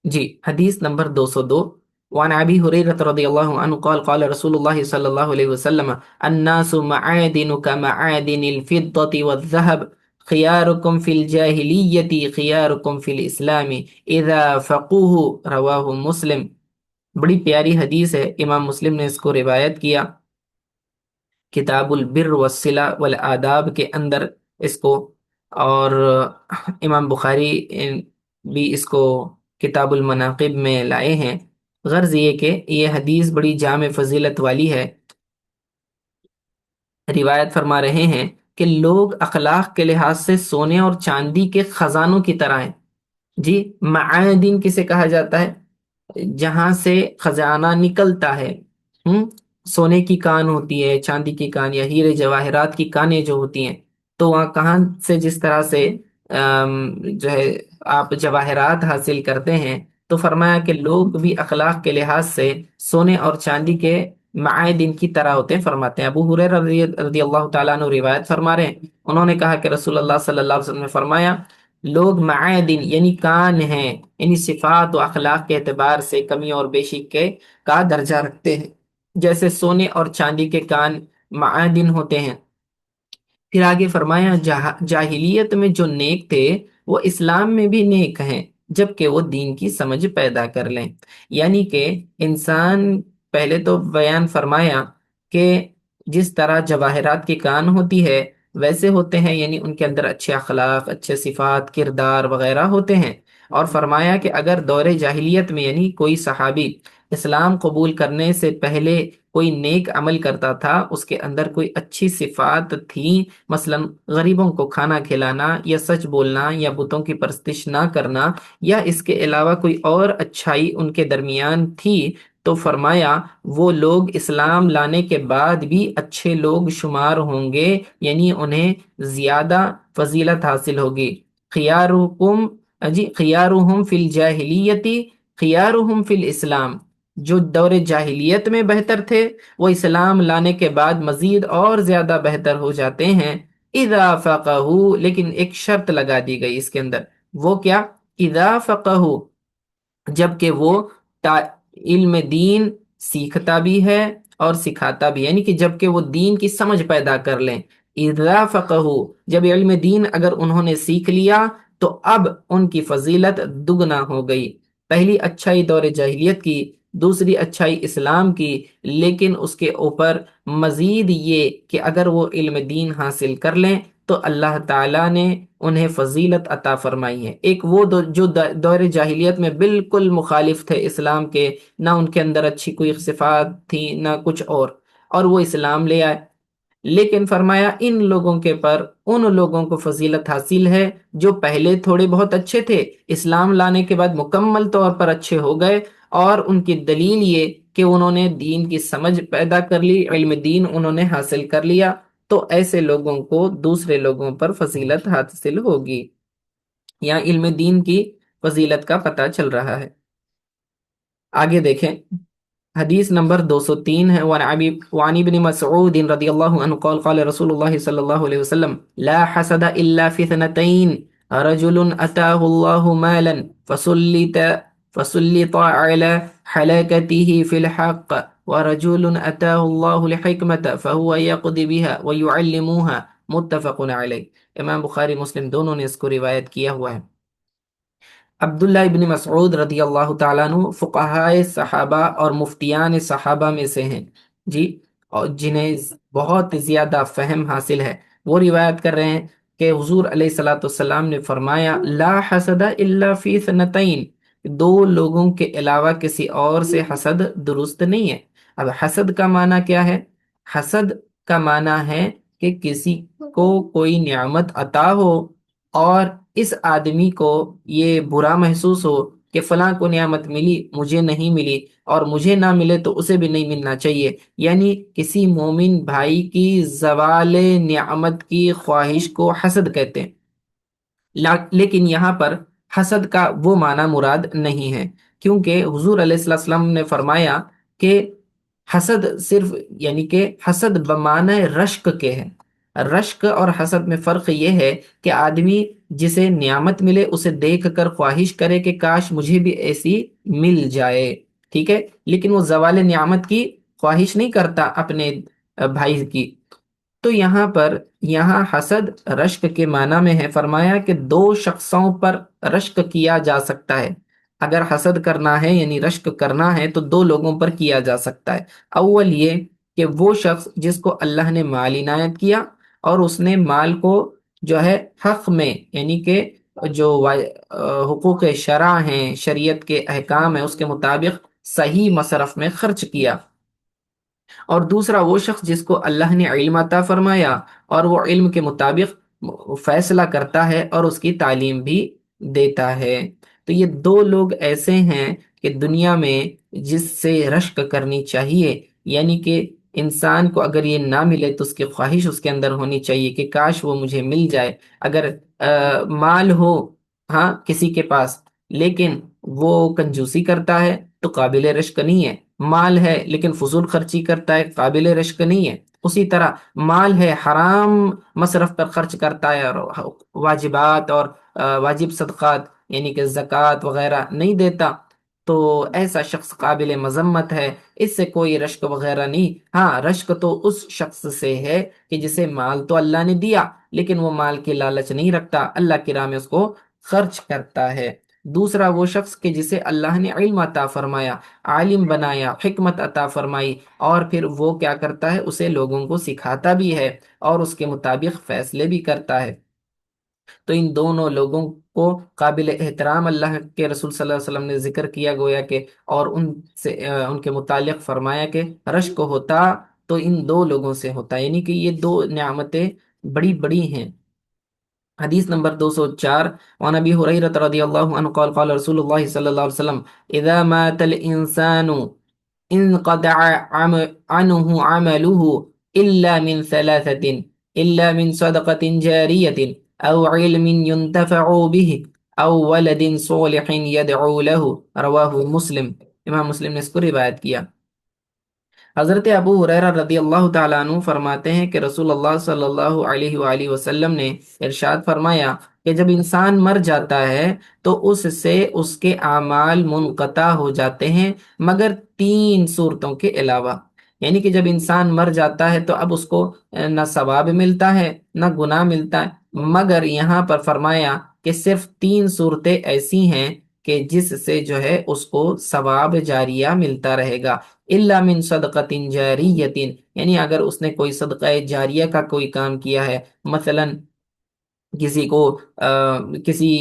جی، حدیث نمبر 202، وعن ابی ہریرہ رضی اللہ عنہ قال قال رسول اللہ صلی اللہ علیہ وسلم الناس معادن كمعادن الفضة والذهب خياركم في الجاہلیة خياركم في الاسلام اذا فقوه، رواہ مسلم۔ بڑی پیاری حدیث ہے، امام مسلم نے اس کو روایت کیا کتاب البر والصلہ والآداب کے اندر اس کو، اور امام بخاری بھی اس کو کتاب المناقب میں لائے ہیں۔ غرض یہ کہ یہ حدیث بڑی جامع فضیلت والی ہے۔ روایت فرما رہے ہیں کہ لوگ اخلاق کے لحاظ سے سونے اور چاندی کے خزانوں کی طرح ہیں۔ جی، معادن کسے کہا جاتا ہے؟ جہاں سے خزانہ نکلتا ہے۔ سونے کی کان ہوتی ہے، چاندی کی کان یا ہیرے جواہرات کی کانیں جو ہوتی ہیں، تو وہاں کہاں سے جس طرح سے جو ہے آپ جواہرات حاصل کرتے ہیں، تو فرمایا کہ لوگ بھی اخلاق کے لحاظ سے سونے اور چاندی کے معادن کی طرح ہوتے ہیں۔ فرماتے ہیں ابو ہریرہ رضی اللہ تعالیٰ عنہ روایت فرما رہے ہیں، انہوں نے کہا کہ رسول اللہ صلی اللہ علیہ وسلم نے فرمایا لوگ معادن یعنی کان ہیں، یعنی صفات و اخلاق کے اعتبار سے کمی اور بیشی کے کا درجہ رکھتے ہیں، جیسے سونے اور چاندی کے کان معادن ہوتے ہیں۔ پھر آگے فرمایا جاہلیت میں جو نیک تھے وہ اسلام میں بھی نیک ہیں، جبکہ وہ دین کی سمجھ پیدا کر لیں۔ یعنی کہ انسان، پہلے تو بیان فرمایا کہ جس طرح جواہرات کی کان ہوتی ہے ویسے ہوتے ہیں، یعنی ان کے اندر اچھے اخلاق، اچھے صفات، کردار وغیرہ ہوتے ہیں، اور فرمایا کہ اگر دور جاہلیت میں یعنی کوئی صحابی اسلام قبول کرنے سے پہلے کوئی نیک عمل کرتا تھا، اس کے اندر کوئی اچھی صفات تھی، مثلا غریبوں کو کھانا کھلانا، یا سچ بولنا، یا بتوں کی پرستش نہ کرنا، یا اس کے علاوہ کوئی اور اچھائی ان کے درمیان تھی، تو فرمایا وہ لوگ اسلام لانے کے بعد بھی اچھے لوگ شمار ہوں گے، یعنی انہیں زیادہ فضیلت حاصل ہوگی۔ خیارکم، خیارہم فی الجاہلیتی خیارہم فی الاسلام، جو دور جاہلیت میں بہتر تھے وہ اسلام لانے کے بعد مزید اور زیادہ بہتر ہو جاتے ہیں۔ اذا فقہوا، لیکن ایک شرط لگا دی گئی اس کے اندر، وہ کیا؟ اذا فقہوا، جبکہ وہ علم دین سیکھتا بھی ہے اور سکھاتا بھی، یعنی کہ جبکہ وہ دین کی سمجھ پیدا کر لیں۔ اذا فقہوا، جب علم دین اگر انہوں نے سیکھ لیا تو اب ان کی فضیلت دگنا ہو گئی۔ پہلی اچھائی دور جاہلیت کی دوسری اچھائی اسلام کی، لیکن اس کے اوپر مزید یہ کہ اگر وہ علم دین حاصل کر لیں تو اللہ تعالیٰ نے انہیں فضیلت عطا فرمائی ہے۔ ایک وہ جو دور جاہلیت میں بالکل مخالف تھے اسلام کے، نہ ان کے اندر اچھی کوئی صفات تھی نہ کچھ اور وہ اسلام لے آئے، لیکن فرمایا ان لوگوں کے پر ان لوگوں کو فضیلت حاصل ہے جو پہلے تھوڑے بہت اچھے تھے، اسلام لانے کے بعد مکمل طور پر اچھے ہو گئے، اور ان کی دلیل یہ کہ انہوں نے دین کی سمجھ پیدا کر لی، علم دین انہوں نے حاصل کر لیا، تو ایسے لوگوں کو دوسرے لوگوں پر فضیلت حاصل ہوگی۔ یا علم دین کی فضیلت کا پتہ چل رہا ہے۔ آگے دیکھیں، حدیث نمبر 203 ہے، وعن ابن مسعود رضی اللہ عنہ قال قال رسول اللہ صلی اللہ علیہ وسلم لا حسد الا في اثنتين، رجل اتاه الله مالا فسلط على حلاكته في الحق، ورجل اتاه الله الحكمة فهو يقضي بها ويعلموها، متفق علیہ۔ امام بخاری مسلم دونوں نے اس کو روایت کیا ہوا ہے۔ عبداللہ ابن مسعود رضی اللہ تعالیٰ عنہ فقہائے صحابہ اور مفتیان صحابہ میں سے ہیں جی، اور جنہیں بہت زیادہ فہم حاصل ہے۔ وہ روایت کر رہے ہیں کہ حضور علیہ الصلوۃ والسلام نے فرمایا لا حسد الا فی اثنتین، دو لوگوں کے علاوہ کسی اور سے حسد درست نہیں ہے۔ اب حسد کا معنی کیا ہے؟ حسد کا معنی ہے کہ کسی کو کوئی نعمت عطا ہو اور اس آدمی کو یہ برا محسوس ہو کہ فلاں کو نعمت ملی مجھے نہیں ملی، اور مجھے نہ ملے تو اسے بھی نہیں ملنا چاہیے، یعنی کسی مومن بھائی کی زوال نعمت کی خواہش کو حسد کہتے ہیں۔ لیکن یہاں پر حسد کا وہ معنی مراد نہیں ہے، کیونکہ حضور علیہ السلام نے فرمایا کہ حسد صرف یعنی کہ حسد بمعنی رشک کے ہے۔ رشک اور حسد میں فرق یہ ہے کہ آدمی جسے نعمت ملے اسے دیکھ کر خواہش کرے کہ کاش مجھے بھی ایسی مل جائے، ٹھیک ہے، لیکن وہ زوال نعمت کی خواہش نہیں کرتا اپنے بھائی کی۔ تو یہاں حسد رشک کے معنی میں ہے۔ فرمایا کہ دو شخصوں پر رشک کیا جا سکتا ہے۔ اگر حسد کرنا ہے یعنی رشک کرنا ہے تو دو لوگوں پر کیا جا سکتا ہے۔ اول یہ کہ وہ شخص جس کو اللہ نے مال عنایت کیا اور اس نے مال کو جو ہے حق میں، یعنی کہ جو حقوق شرع ہیں، شریعت کے احکام ہیں، اس کے مطابق صحیح مصرف میں خرچ کیا، اور دوسرا وہ شخص جس کو اللہ نے علم عطا فرمایا اور وہ علم کے مطابق فیصلہ کرتا ہے اور اس کی تعلیم بھی دیتا ہے۔ تو یہ دو لوگ ایسے ہیں کہ دنیا میں جس سے رشک کرنی چاہیے، یعنی کہ انسان کو اگر یہ نہ ملے تو اس کی خواہش اس کے اندر ہونی چاہیے کہ کاش وہ مجھے مل جائے۔ اگر مال ہو ہاں کسی کے پاس لیکن وہ کنجوسی کرتا ہے تو قابل رشک نہیں ہے، مال ہے لیکن فضول خرچی کرتا ہے قابل رشک نہیں ہے۔ اسی طرح مال ہے حرام مصرف پر خرچ کرتا ہے اور واجبات اور واجب صدقات یعنی کہ زکوٰۃ وغیرہ نہیں دیتا، تو ایسا شخص قابل مذمت ہے، اس سے کوئی رشک وغیرہ نہیں۔ ہاں رشک تو اس شخص سے ہے کہ جسے مال تو اللہ نے دیا لیکن وہ مال کی لالچ نہیں رکھتا، اللہ کی راہ میں اس کو خرچ کرتا ہے۔ دوسرا وہ شخص کہ جسے اللہ نے علم عطا فرمایا، عالم بنایا، حکمت عطا فرمائی، اور پھر وہ کیا کرتا ہے اسے لوگوں کو سکھاتا بھی ہے اور اس کے مطابق فیصلے بھی کرتا ہے۔ تو ان دونوں لوگوں کو قابل احترام اللہ کے رسول صلی اللہ علیہ وسلم نے ذکر کیا، گویا کہ اور ان کے متعلق فرمایا کہ رشک ہوتا تو ان دو لوگوں سے ہوتا، یعنی کہ یہ دو نعمتیں بڑی بڑی ہیں۔ حدیث نمبر 204، وعن ابی ہریرہ رضی اللہ عنہ قال قال رسول اللہ صلی اللہ علیہ وسلم اذا مات الانسان انقطع عنه عمله الا من ثلاثة، الا من صدقة جارية او علم ينتفع به او ولد صالح يدعو له، رواہ مسلم۔ امام مسلم نے اس کو روایت کیا۔ حضرت ابو ہریرہ رضی اللہ تعالیٰ عنہ فرماتے ہیں کہ رسول اللہ صلی اللہ علیہ وآلہ وسلم نے ارشاد فرمایا کہ جب انسان مر جاتا ہے تو اس سے اس کے اعمال منقطع ہو جاتے ہیں مگر تین صورتوں کے علاوہ، یعنی کہ جب انسان مر جاتا ہے تو اب اس کو نہ ثواب ملتا ہے نہ گناہ ملتا ہے، مگر یہاں پر فرمایا کہ صرف تین صورتیں ایسی ہیں کہ جس سے جو ہے اس کو ثواب جاریہ ملتا رہے گا. الا من صدقۃ جاریۃ، یعنی اگر اس نے کوئی صدقہ جاریہ کا کوئی کام کیا ہے، مثلا کسی کو کسی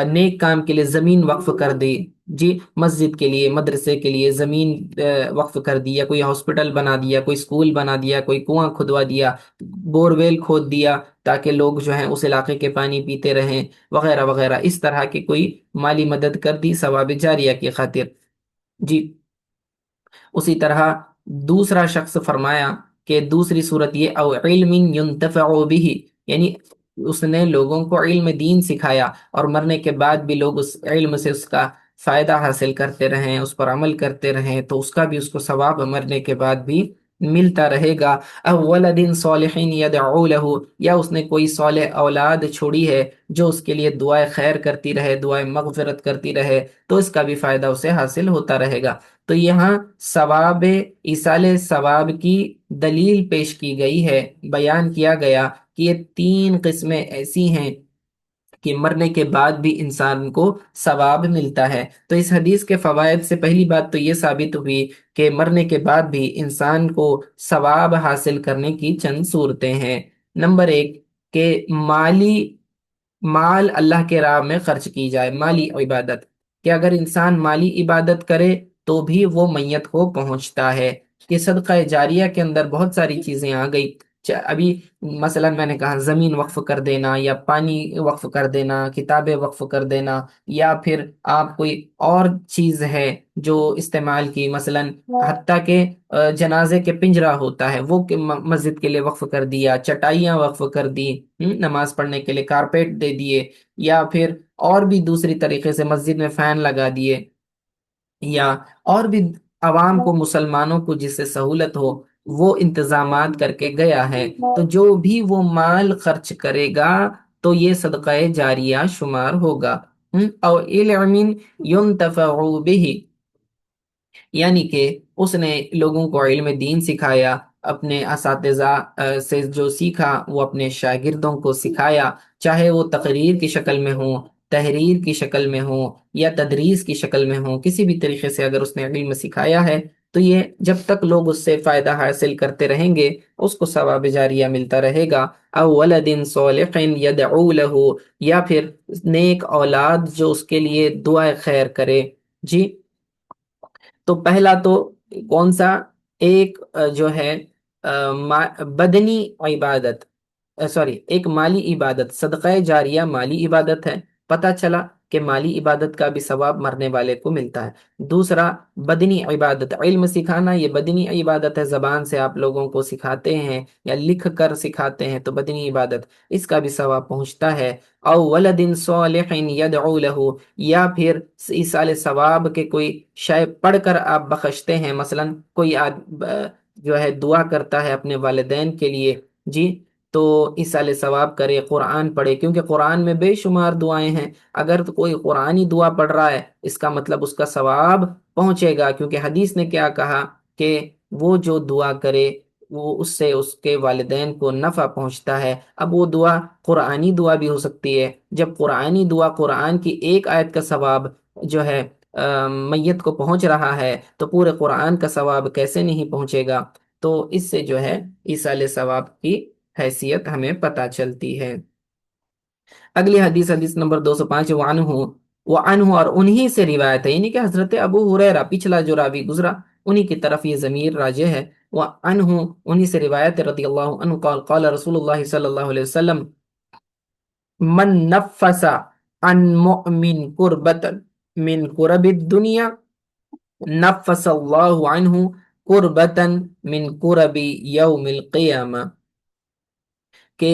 نیک کام کے لیے زمین وقف کر دی، جی مسجد کے لیے، مدرسے کے لیے زمین وقف کر دی، یا کوئی ہاسپٹل بنا دیا، کوئی اسکول بنا دیا، کوئی کنواں کھدوا دیا، بور ویل کھود دیا تاکہ لوگ جو ہیں اس علاقے کے پانی پیتے رہیں، وغیرہ وغیرہ، اس طرح کی کوئی مالی مدد کر دی ثواب جاریہ کی خاطر. جی اسی طرح دوسرا شخص فرمایا کہ دوسری صورت یہ، او علم ينتفع به، یعنی اس نے لوگوں کو علم دین سکھایا اور مرنے کے بعد بھی لوگ اس علم سے اس کا فائدہ حاصل کرتے رہیں، اس پر عمل کرتے رہیں، تو اس کا بھی اس کو ثواب مرنے کے بعد بھی ملتا رہے گا. او ولد صالح يدعو له، یا اس نے کوئی صالح اولاد چھوڑی ہے جو اس کے لیے دعائے خیر کرتی رہے، دعائے مغفرت کرتی رہے، تو اس کا بھی فائدہ اسے حاصل ہوتا رہے گا. تو یہاں ثواب، ایصال ثواب کی دلیل پیش کی گئی ہے، بیان کیا گیا کہ یہ تین قسمیں ایسی ہیں کہ مرنے کے بعد بھی انسان کو ثواب ملتا ہے. تو اس حدیث کے فوائد سے پہلی بات تو یہ ثابت ہوئی کہ مرنے کے بعد بھی انسان کو ثواب حاصل کرنے کی چند صورتیں ہیں. نمبر ایک، کہ مال اللہ کے راہ میں خرچ کی جائے، مالی عبادت، کہ اگر انسان مالی عبادت کرے تو بھی وہ میت کو پہنچتا ہے. کہ صدقہ جاریہ کے اندر بہت ساری چیزیں آ گئی. ابھی مثلا میں نے کہا زمین وقف کر دینا، یا پانی وقف کر دینا، کتابیں وقف کر دینا، یا پھر آپ کوئی اور چیز ہے جو استعمال کی، مثلا حتیٰ کہ جنازے کے پنجرا ہوتا ہے وہ مسجد کے لیے وقف کر دیا، چٹائیاں وقف کر دی، نماز پڑھنے کے لیے کارپیٹ دے دیے، یا پھر اور بھی دوسری طریقے سے مسجد میں فین لگا دیے، یا اور بھی عوام کو، مسلمانوں کو جس سے سہولت ہو وہ انتظامات کر کے گیا ہے. تو جو بھی وہ مال خرچ کرے گا تو یہ صدقہ جاریہ شمار ہوگا. او علم ينتفع به، یعنی کہ اس نے لوگوں کو علم دین سکھایا، اپنے اساتذہ سے جو سیکھا وہ اپنے شاگردوں کو سکھایا، چاہے وہ تقریر کی شکل میں ہوں، تحریر کی شکل میں ہوں، یا تدریس کی شکل میں ہوں، کسی بھی طریقے سے اگر اس نے علم سکھایا ہے تو یہ جب تک لوگ اس سے فائدہ حاصل کرتے رہیں گے اس کو ثواب جاریہ ملتا رہے گا. او ولد صالح يدعو له، یا پھر نیک اولاد جو اس کے لیے دعائے خیر کرے. جی تو پہلا تو کون سا، ایک جو ہے بدنی عبادت، سوری ایک مالی عبادت، صدقہ جاریہ مالی عبادت ہے، پتہ چلا کہ مالی عبادت کا بھی ثواب مرنے والے کو ملتا ہے. دوسرا بدنی عبادت، علم سکھانا یہ بدنی عبادت ہے، زبان سے آپ لوگوں کو سکھاتے ہیں یا لکھ کر سکھاتے ہیں تو بدنی عبادت، اس کا بھی ثواب پہنچتا ہے. او ولد صالح يدعو له، یا پھر ایصال ثواب کے کوئی شے پڑھ کر آپ بخشتے ہیں، مثلا کوئی جو ہے دعا کرتا ہے اپنے والدین کے لیے، جی تو ایصال ثواب کرے، قرآن پڑھے، کیونکہ قرآن میں بے شمار دعائیں ہیں. اگر تو کوئی قرآنی دعا پڑھ رہا ہے اس کا مطلب اس کا ثواب پہنچے گا، کیونکہ حدیث نے کیا کہا کہ وہ جو دعا کرے وہ اس سے اس کے والدین کو نفع پہنچتا ہے. اب وہ دعا قرآنی دعا بھی ہو سکتی ہے، جب قرآنی دعا، قرآن کی ایک آیت کا ثواب جو ہے میت کو پہنچ رہا ہے تو پورے قرآن کا ثواب کیسے نہیں پہنچے گا. تو اس سے جو ہے ایصال ثواب کی حیثیت ہمیں پتہ چلتی ہے. اگلی حدیث، حدیث نمبر 205، وعنہ اور انہی سے روایت ہے، یعنی کہ حضرت ابو ہریرہ، پچھلا جو راوی گزرا انہی کی طرف یہ ضمیر راجع ہے. وعنہ انہی سے روایت ہے، رضی اللہ عنہ، قال قال رسول اللہ صلی اللہ علیہ وسلم، من نفس عن مؤمن کربت من کرب الدنیا نفس اللہ عنہ کربتا من کرب یوم القیامہ. کہ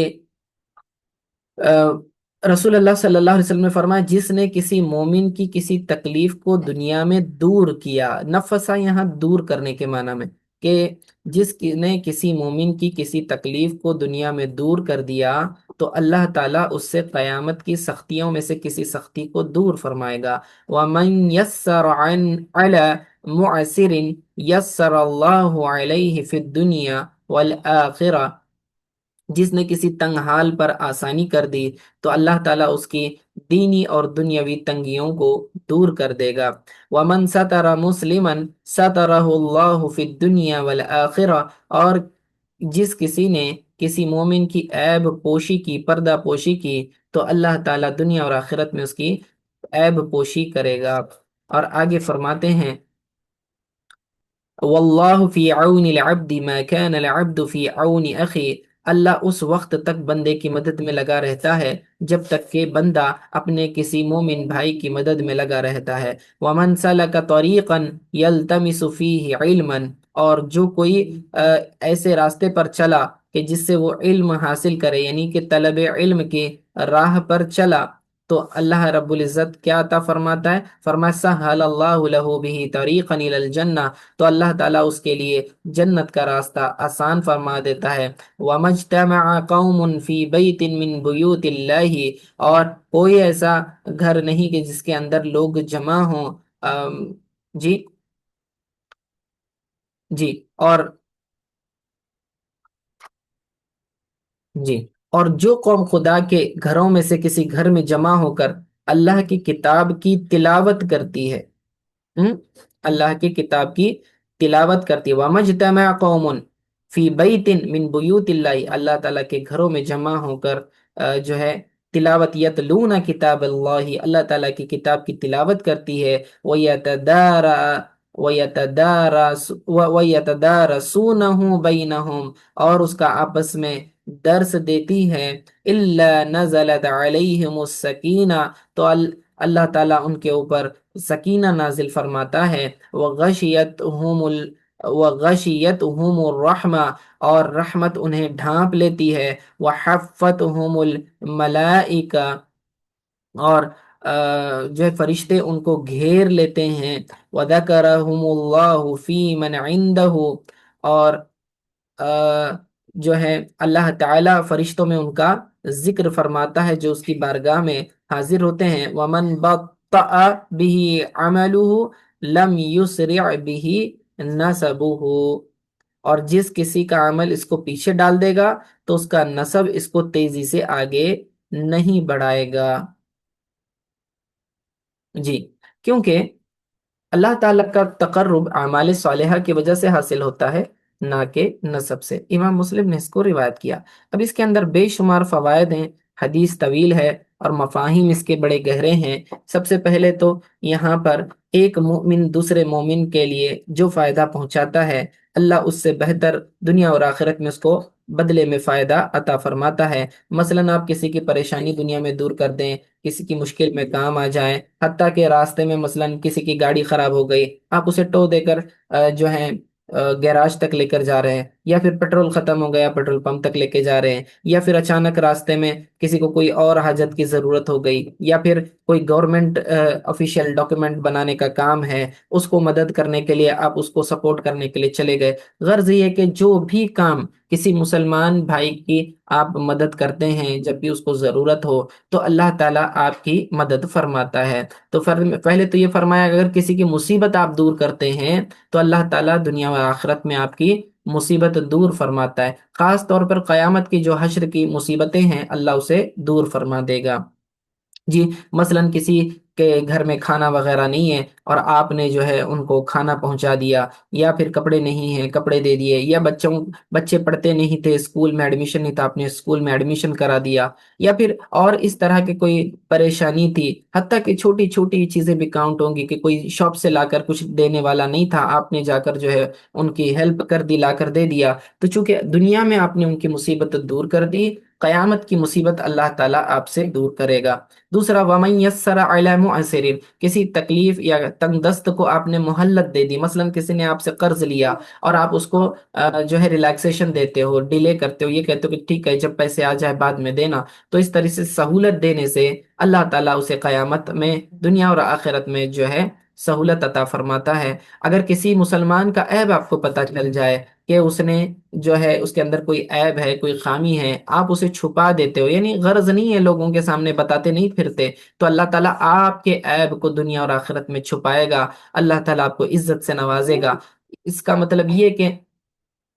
رسول اللہ صلی اللہ علیہ وسلم نے فرمایا جس نے کسی مومن کی کسی تکلیف کو دنیا میں دور کیا، نفسا یہاں دور کرنے کے معنی میں، کہ جس نے کسی مومن کی کسی تکلیف کو دنیا میں دور کر دیا تو اللہ تعالیٰ اس سے قیامت کی سختیوں میں سے کسی سختی کو دور فرمائے گا. وَمَن يَسَّرَ عَلَى مُعْسِرٍ يَسَّرَ اللَّهُ عَلَيْهِ فِي الدُّنْيَا وَالْآخِرَةِ، جس نے کسی تنگ حال پر آسانی کر دی تو اللہ تعالیٰ اس کی دینی اور دنیاوی تنگیوں کو دور کر دے گا۔ وَمَن سَتَرَ مُسْلِمًا سَتَرَهُ اللَّهُ فِي الدُّنْيَا وَالْآخِرَةِ، اور جس کسی نے کسی مومن کی عیب پوشی کی، پردہ پوشی کی، تو اللہ تعالیٰ دنیا اور آخرت میں اس کی عیب پوشی کرے گا۔ اور آگے فرماتے ہیں واللہ فی عون العبد ما کان العبد فی عون اخی، اللہ اس وقت تک بندے کی مدد میں لگا رہتا ہے جب تک کہ بندہ اپنے کسی مومن بھائی کی مدد میں لگا رہتا ہے۔ ومن سلک طریقا یلتمس فیہ علما، اور جو کوئی ایسے راستے پر چلا کہ جس سے وہ علم حاصل کرے، یعنی کہ طلب علم کی راہ پر چلا، تو اللہ رب العزت کیا عطا فرماتا ہے؟ فرمایا سہل اللہ لہ بہ طریقا الی الجنہ، تو اللہ تعالیٰ اس کے لیے جنت کا راستہ آسان فرما دیتا ہے۔ وَمَجْتَمَعَ قَوْمٌ فِي بَيْتٍ مِّن بُيُوتِ اللَّهِ، اور کوئی ایسا گھر نہیں کہ جس کے اندر لوگ جمع ہوں۔ جی جی اور جی اور جو قوم خدا کے گھروں میں سے کسی گھر میں جمع ہو کر اللہ کی کتاب کی تلاوت کرتی ہے، ہم؟ اللہ کی کتاب کی تلاوت کرتی ہے۔ وَمَجْتَمَعَ قَوْمٌ فِي بَيْتٍ مِّن بُيُوتِ اللَّهِ، اللہ تعالیٰ کے گھروں میں جمع ہو کر جو ہے تلاوت، یتلون کتاب اللہ، اللہ تعالیٰ کی کتاب کی تلاوت کرتی ہے۔ وَيَتَدَارَسُونَهُ بَيْنَهُمْ، اور اس کا آپس میں درس دیتی ہے۔ إِلَّا نَزَلَتْ عَلَيْهِمُ السَّكِينَةُ، تو اللہ تعالیٰ ان کے اوپر سکینہ نازل فرماتا ہے۔ وغشیتہم الرحمہ، اور رحمت انہیں ڈھانپ لیتی ہے۔ وحفتہم الملائکہ، اور جو ہے فرشتے ان کو گھیر لیتے ہیں۔ وذکرہم اللہ فی من عندہ، اور جو ہے اللہ تعالیٰ فرشتوں میں ان کا ذکر فرماتا ہے جو اس کی بارگاہ میں حاضر ہوتے ہیں۔ ومن بطأ به عمله لم يسرع به نسبه، اور جس کسی کا عمل اس کو پیچھے ڈال دے گا تو اس کا نسب اس کو تیزی سے آگے نہیں بڑھائے گا۔ جی کیونکہ اللہ تعالیٰ کا تقرب اعمال صالحہ کی وجہ سے حاصل ہوتا ہے، نہ کہ نسب سے۔ امام مسلم نے اس کو روایت کیا۔ اب اس کے اندر بے شمار فوائد ہیں، حدیث طویل ہے اور مفاہیم اس کے بڑے گہرے ہیں۔ سب سے پہلے تو یہاں پر ایک مومن دوسرے مومن کے لیے جو فائدہ پہنچاتا ہے، اللہ اس سے بہتر دنیا اور آخرت میں اس کو بدلے میں فائدہ عطا فرماتا ہے۔ مثلا آپ کسی کی پریشانی دنیا میں دور کر دیں، کسی کی مشکل میں کام آ جائیں، حتیٰ کہ راستے میں مثلا کسی کی گاڑی خراب ہو گئی، آپ اسے ٹو دے کر جو ہے گیراج تک لے کر جا رہے ہیں، یا پھر پیٹرول ختم ہو گیا پیٹرول پمپ تک لے کے جا رہے ہیں، یا پھر اچانک راستے میں کسی کو کوئی اور حاجت کی ضرورت ہو گئی، یا پھر کوئی گورنمنٹ آفیشیل ڈاکیومنٹ بنانے کا کام ہے، اس کو مدد کرنے کے لیے آپ اس کو سپورٹ کرنے کے لیے چلے گئے۔ غرض یہ ہے کہ جو بھی کام کسی مسلمان بھائی کی آپ مدد کرتے ہیں جب بھی اس کو ضرورت ہو، تو اللہ تعالیٰ آپ کی مدد فرماتا ہے۔ تو پہلے تو یہ فرمایا اگر کسی کی مصیبت آپ دور کرتے ہیں تو اللہ تعالیٰ دنیا و آخرت میں آپ کی مصیبت دور فرماتا ہے۔ خاص طور پر قیامت کی جو حشر کی مصیبتیں ہیں اللہ اسے دور فرما دے گا۔ جی مثلا کسی کے گھر میں کھانا وغیرہ نہیں ہے اور آپ نے جو ہے ان کو کھانا پہنچا دیا، یا پھر کپڑے نہیں ہیں کپڑے دے دیے، یا بچے پڑھتے نہیں تھے اسکول میں ایڈمیشن نہیں تھا آپ نے اسکول میں ایڈمیشن کرا دیا، یا پھر اور اس طرح کی کوئی پریشانی تھی، حتیٰ کہ چھوٹی چھوٹی چیزیں بھی کاؤنٹ ہوں گی کہ کوئی شاپ سے لا کر کچھ دینے والا نہیں تھا، آپ نے جا کر جو ہے ان کی ہیلپ کر دی، لا کر دے دیا، تو چونکہ دنیا میں آپ نے ان کی مصیبت دور کر دی، قیامت کی مصیبت اللہ تعالیٰ آپ سے دور کرے گا۔ دوسرا وَمَن يَسَّرَ عَلَى مُعْسِرٍ، کسی تکلیف یا تنگ دست کو آپ نے مہلت دے دی، مثلا کسی نے آپ سے قرض لیا اور آپ اس کو جو ہے ریلیکسیشن دیتے ہو، ڈیلے کرتے ہو، یہ کہتے ہو کہ ٹھیک ہے جب پیسے آ جائے بعد میں دینا، تو اس طرح سے سہولت دینے سے اللہ تعالیٰ اسے قیامت میں دنیا اور آخرت میں جو ہے سہولت عطا فرماتا ہے۔ اگر کسی مسلمان کا عیب آپ کو پتہ چل جائے کہ اس نے جو ہے اس کے اندر کوئی عیب ہے کوئی خامی ہے، آپ اسے چھپا دیتے ہو، یعنی غرض نہیں ہے لوگوں کے سامنے بتاتے نہیں پھرتے، تو اللہ تعالیٰ آپ کے عیب کو دنیا اور آخرت میں چھپائے گا، اللہ تعالیٰ آپ کو عزت سے نوازے گا۔ اس کا مطلب یہ کہ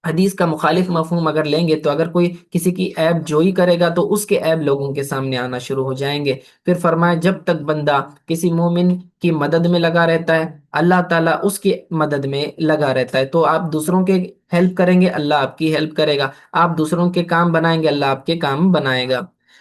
حدیث کا مخالف مفہوم اگر لیں گے تو اگر کوئی کسی کی عیب جوئی کرے گا تو اس کے عیب لوگوں کے سامنے آنا شروع ہو جائیں گے۔ پھر فرمایا جب تک بندہ کسی مومن کی مدد میں لگا رہتا ہے، اللہ تعالیٰ اس کی مدد میں لگا رہتا ہے۔ تو آپ دوسروں کے ہیلپ کریں گے، اللہ آپ کی ہیلپ کرے گا۔ آپ دوسروں کے کام بنائیں گے، اللہ آپ کے کام بنائے گا۔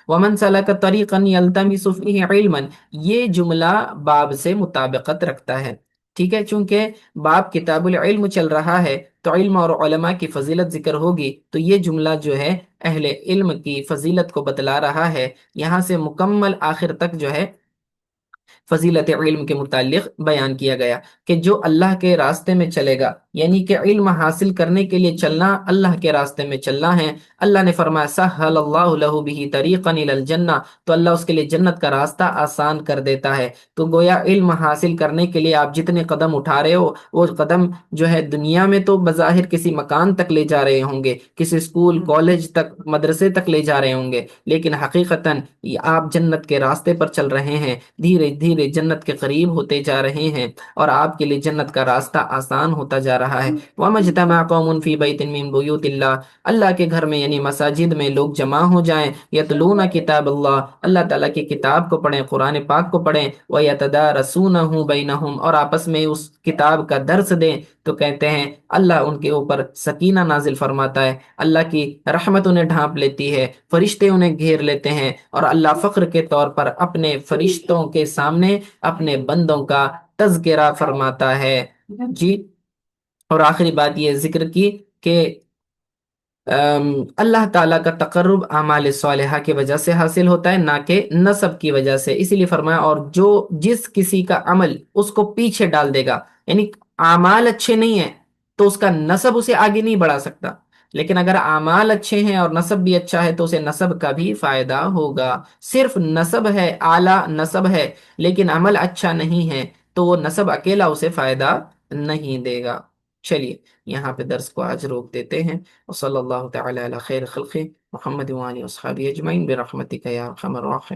ومن سلک طریقا یلتمس فیہ علما، یہ جملہ باب سے مطابقت رکھتا ہے، ٹھیک ہے؟ چونکہ باب کتاب العلم چل رہا ہے تو علم اور علماء کی فضیلت ذکر ہوگی، تو یہ جملہ جو ہے اہل علم کی فضیلت کو بتلا رہا ہے۔ یہاں سے مکمل آخر تک جو ہے فضیلت علم کے متعلق بیان کیا گیا کہ جو اللہ کے راستے میں چلے گا، یعنی کہ علم حاصل کرنے کے لیے چلنا، اللہ کے راستے میں چلنا ہے۔ اللہ نے فرمایا سہل اللہ لہ بہ طریقا الی الجنہ، تو اللہ اس کے لیے جنت کا راستہ آسان کر دیتا ہے۔ تو گویا علم حاصل کرنے کے لیے آپ جتنے قدم اٹھا رہے ہو، وہ قدم جو ہے دنیا میں تو بظاہر کسی مکان تک لے جا رہے ہوں گے، کسی اسکول کالج تک مدرسے تک لے جا رہے ہوں گے، لیکن حقیقتاً آپ جنت کے راستے پر چل رہے ہیں، دھیرے دھیرے جنت کے قریب ہوتے جا رہے ہیں، اور آپ کے لیے جنت کا راستہ آسان ہوتا جا رہا ہے۔ وَمَا اجْتَمَعَ قَوْمٌ فِي بَيْتٍ مِّن بُيُوتِ اللَّهِ، اللہ کے گھر میں یعنی مساجد میں لوگ جمع ہو جائیں، یتلون کتاب اللہ، اللہ تعالیٰ کی کتاب کو پڑھیں، قرآن پاک کو پڑھیں، وَيَتَدَارَسُونَهُ بَيْنَهُمْ، اور آپس میں اس کتاب کا درس دیں، تو کہتے ہیں اللہ ان کے اوپر سکینہ نازل فرماتا ہے، اللہ کی رحمت انہیں ڈھانپ لیتی ہے، فرشتے انہیں گھیر لیتے ہیں، اور اللہ فخر کے طور پر اپنے فرشتوں کے سامنے اپنے بندوں کا تذکرہ فرماتا ہے۔ جی، اور آخری بات یہ ذکر کی کہ اللہ تعالیٰ کا تقرب اعمال صالحہ کی وجہ سے حاصل ہوتا ہے، نہ کہ نسب کی وجہ سے۔ اسی لیے فرمایا اور جو جس کسی کا عمل اس کو پیچھے ڈال دے گا، یعنی اعمال اچھے نہیں ہیں تو اس کا نسب اسے آگے نہیں بڑھا سکتا، لیکن اگر اعمال اچھے ہیں اور نسب بھی اچھا ہے تو اسے نسب کا بھی فائدہ ہوگا۔ صرف نسب ہے، اعلیٰ نسب ہے، لیکن عمل اچھا نہیں ہے تو وہ نسب اکیلا اسے فائدہ نہیں دے گا۔ چلیے یہاں پہ درس کو آج روک دیتے ہیں، وصلی اللہ تعالی علی خیر خلق محمد وآلہ وصحبہ اجمعین برحمتک یا ارحم الراحمین۔